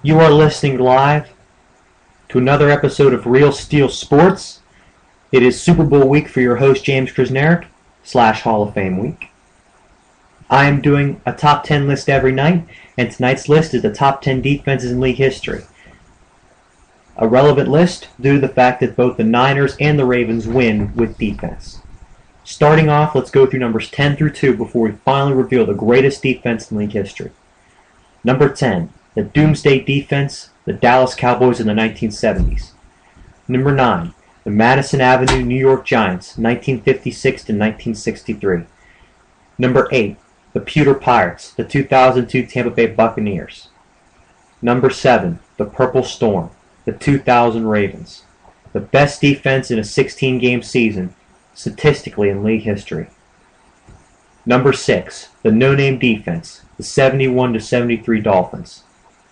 You are listening live to another episode of Real Steel Sports. It is Super Bowl week for your host, James Krasnerick, / Hall of Fame week. I am doing a top 10 list every night, and tonight's list is the top 10 defenses in league history. A relevant list due to the fact that both the Niners and the Ravens win with defense. Starting off, let's go through numbers 10 through 2 before we finally reveal the greatest defense in league history. Number 10, the Doomsday Defense, the Dallas Cowboys in the 1970s. Number 9, the Madison Avenue New York Giants, 1956 to 1963. Number 8, the Pewter Pirates, the 2002 Tampa Bay Buccaneers. Number 7, the Purple Storm, the 2000 Ravens. The best defense in a 16-game season, statistically in league history. Number 6, the no-name defense, the 71 to 73 Dolphins.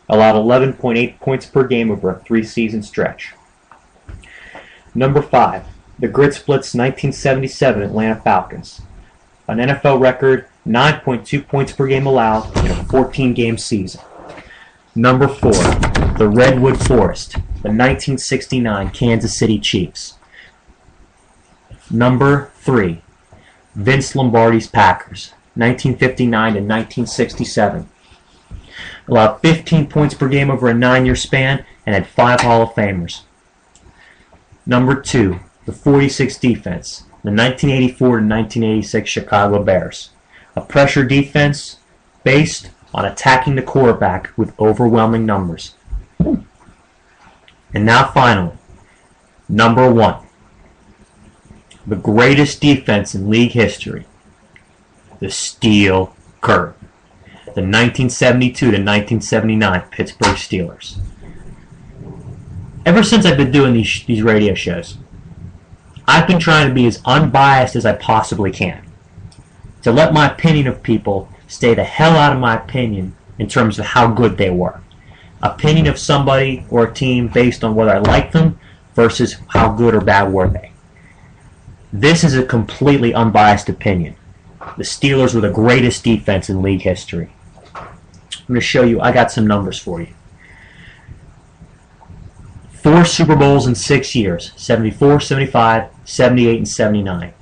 Allowed 11.8 points per game over a 3-season stretch. Number 5, the Grit Splits 1977 Atlanta Falcons. An NFL record 9.2 points per game allowed in a 14-game season. Number 4, the Redwood Forest, the 1969 Kansas City Chiefs. Number 3, Vince Lombardi's Packers, 1959 to 1967. Allowed 15 points per game over a 9-year span and had 5 Hall of Famers. Number 2, the 46 defense, the 1984 to 1986 Chicago Bears. A pressure defense based on attacking the quarterback with overwhelming numbers. And now finally, number 1, the greatest defense in league history, the Steel Curtain, the 1972 to 1979 Pittsburgh Steelers. Ever since I've been doing these radio shows, I've been trying to be as unbiased as I possibly can, to let my opinion of people stay the hell out of my opinion in terms of how good they were. Opinion of somebody or a team based on whether I like them versus how good or bad were they. This is a completely unbiased opinion. The Steelers were the greatest defense in league history. I'm going to show you, I got some numbers for you. 4 Super Bowls in 6 years, 74, 75, 78, and 79.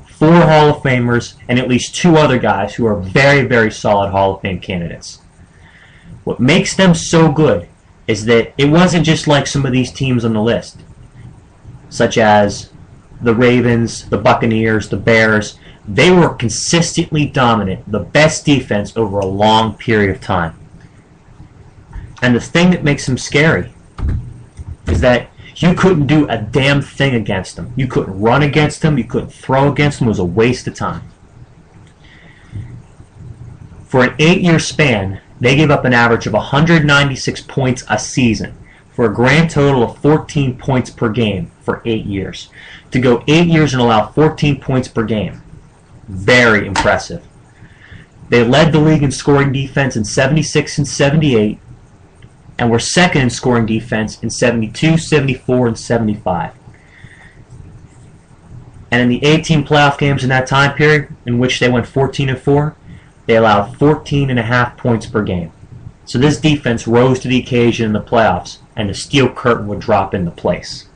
4 Hall of Famers, and at least 2 other guys who are very, very solid Hall of Fame candidates. What makes them so good is that it wasn't just like some of these teams on the list, such as the Ravens, the Buccaneers, the Bears. They were consistently dominant, the best defense over a long period of time. And the thing that makes them scary is that you couldn't do a damn thing against them. You couldn't run against them. You couldn't throw against them. It was a waste of time. For an 8-year span, they gave up an average of 196 points a season for a grand total of 14 points per game for 8 years. To go 8 years and allow 14 points per game. Very impressive. They led the league in scoring defense in 76 and 78, and were second in scoring defense in 72, 74, and 75. And in the 18 playoff games in that time period, in which they went 14-4, they allowed 14.5 points per game. So this defense rose to the occasion in the playoffs, and the Steel Curtain would drop into place.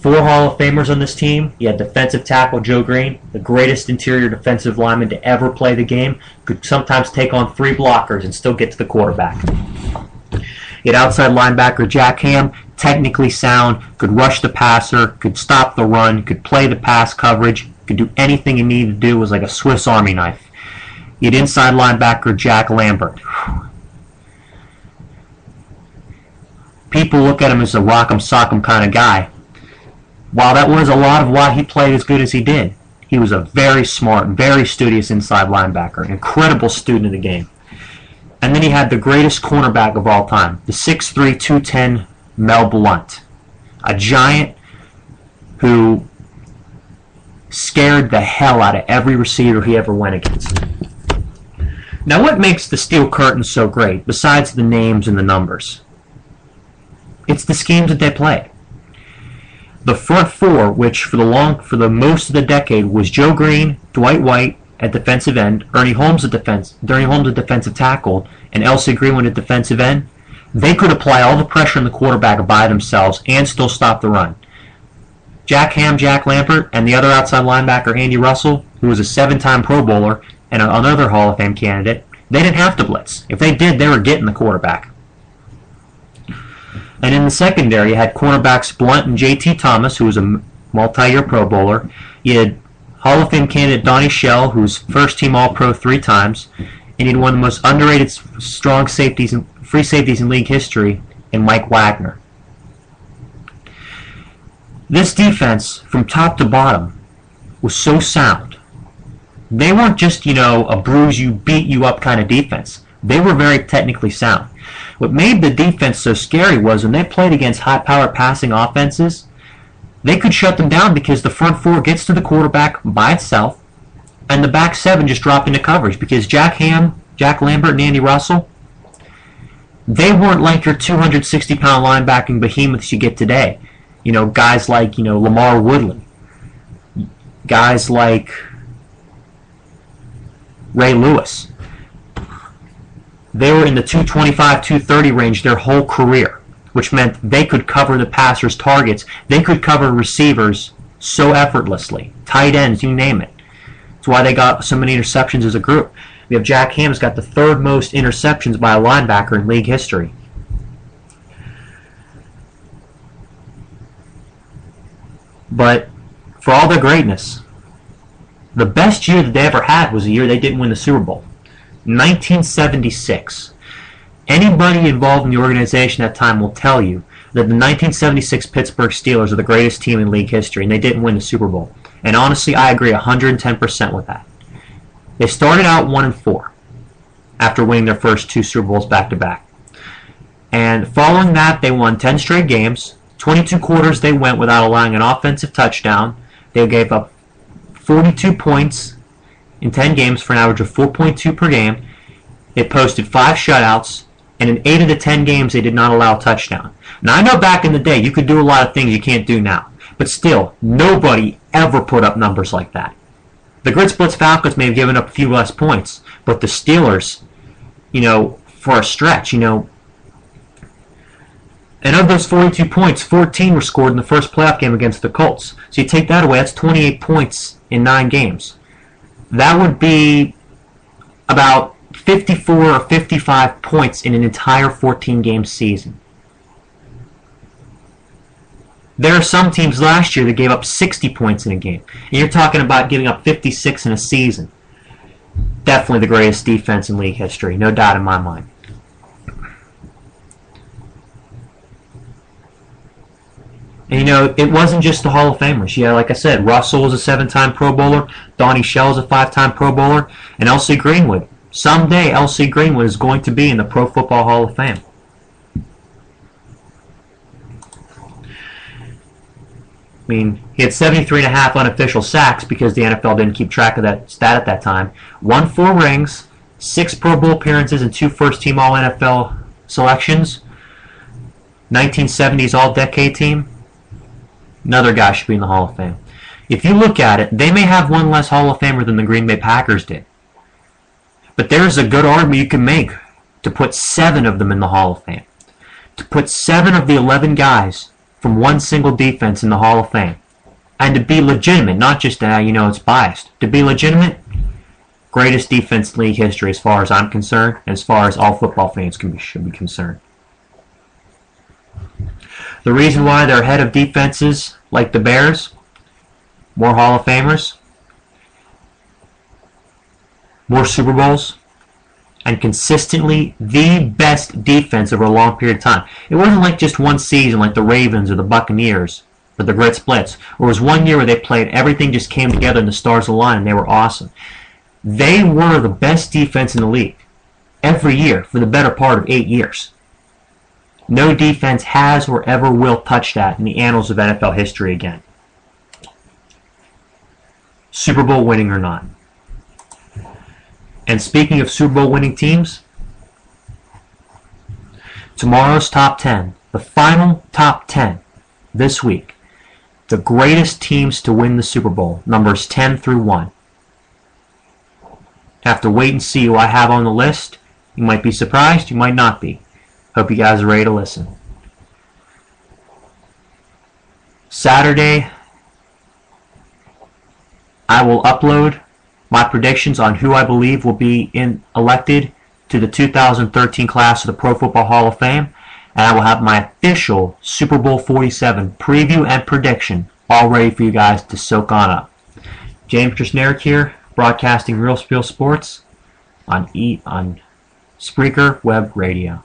4 Hall of Famers on this team. You had defensive tackle Joe Green, the greatest interior defensive lineman to ever play the game, could sometimes take on 3 blockers and still get to the quarterback. You had outside linebacker Jack Ham, technically sound, could rush the passer, could stop the run, could play the pass coverage, could do anything he needed to do. Was like a Swiss Army knife. You had inside linebacker Jack Lambert. People look at him as a rock'em sock'em kind of guy. While that was a lot of why he played as good as he did, he was a very smart, very studious inside linebacker, an incredible student of the game. And then he had the greatest cornerback of all time, the 6'3", 210 Mel Blount, a giant who scared the hell out of every receiver he ever went against. Now, what makes the Steel Curtain so great, besides the names and the numbers? It's the schemes that they play. The front 4, which for the most of the decade was Joe Green, Dwight White at defensive end, Ernie Holmes at defensive tackle, and Elsie Greenwood at defensive end. they could apply all the pressure on the quarterback by themselves and still stop the run. Jack Ham, Jack Lambert, and the other outside linebacker, Andy Russell, who was a 7-time Pro Bowler and another Hall of Fame candidate, they didn't have to blitz. If they did, they were getting the quarterback. And in the secondary, you had cornerbacks Blunt and J.T. Thomas, who was a multi-year Pro Bowler. You had Hall of Fame candidate Donnie Shell, who was first-team All-Pro 3 times. And you had one of the most underrated strong safeties and free safeties in league history, in Mike Wagner. This defense, from top to bottom, was so sound. They weren't just, a bruise you, beat you up kind of defense. They were very technically sound. What made the defense so scary was when they played against high-powered passing offenses, they could shut them down because the front four gets to the quarterback by itself, and the back seven just drop into coverage because Jack Ham, Jack Lambert, and Andy Russell, they weren't like your 260-pound linebacking behemoths you get today. Guys like, Lamar Woodley, guys like Ray Lewis. They were in the 225, 230 range their whole career, which meant they could cover the passers' targets. They could cover receivers so effortlessly. Tight ends, you name it. That's why they got so many interceptions as a group. We have Jack Ham's got the third most interceptions by a linebacker in league history. But for all their greatness, the best year that they ever had was the year they didn't win the Super Bowl. 1976. Anybody involved in the organization at that time will tell you that the 1976 Pittsburgh Steelers are the greatest team in league history, and they didn't win the Super Bowl. And honestly, I agree 110% with that. They started out 1-4 after winning their first 2 Super Bowls back-to-back. And following that, they won 10 straight games. 22 quarters they went without allowing an offensive touchdown. They gave up 42 points in 10 games for an average of 4.2 per game. They posted 5 shutouts, and in 8 of the 10 games they did not allow a touchdown. Now I know back in the day you could do a lot of things you can't do now, but still, nobody ever put up numbers like that. The Grits Blitz Falcons may have given up a few less points, but the Steelers, for a stretch, and of those 42 points, 14 were scored in the first playoff game against the Colts. So you take that away, that's 28 points in 9 games. That would be about 54 or 55 points in an entire 14-game season. There are some teams last year that gave up 60 points in a game. And you're talking about giving up 56 in a season. Definitely the greatest defense in league history, no doubt in my mind. And it wasn't just the Hall of Famers. Yeah, like I said, Russell was a 7-time Pro Bowler, Donnie Shell was a 5-time Pro Bowler, and L.C. Greenwood. Someday, L.C. Greenwood is going to be in the Pro Football Hall of Fame. He had 73.5 unofficial sacks because the NFL didn't keep track of that stat at that time. Won 4 rings, 6 Pro Bowl appearances, and 2 first-team All-NFL selections. 1970s All-Decade team. Another guy should be in the Hall of Fame. If you look at it, they may have one less Hall of Famer than the Green Bay Packers did. But there's a good argument you can make to put 7 of them in the Hall of Fame. To put 7 of the 11 guys from one single defense in the Hall of Fame. And to be legitimate, not just it's biased. To be legitimate, greatest defense in league history as far as I'm concerned, and as far as all football fans should be concerned. The reason why they're ahead of defenses like the Bears, more Hall of Famers, more Super Bowls, and consistently the best defense over a long period of time. It wasn't like just one season like the Ravens or the Buccaneers or the Grits Blitz. Or it was one year where they played, everything just came together and the stars aligned and they were awesome. They were the best defense in the league every year for the better part of 8 years. No defense has or ever will touch that in the annals of NFL history again. Super Bowl winning or not. And speaking of Super Bowl winning teams, tomorrow's top 10, the final top 10 this week, the greatest teams to win the Super Bowl, numbers 10 through 1. Have to wait and see who I have on the list. You might be surprised, you might not be. Hope you guys are ready to listen. Saturday, I will upload my predictions on who I believe will be elected to the 2013 class of the Pro Football Hall of Fame, and I will have my official Super Bowl 47 preview and prediction all ready for you guys to soak on up. James Krasnerick here, broadcasting Real Spiel Sports on Spreaker Web Radio.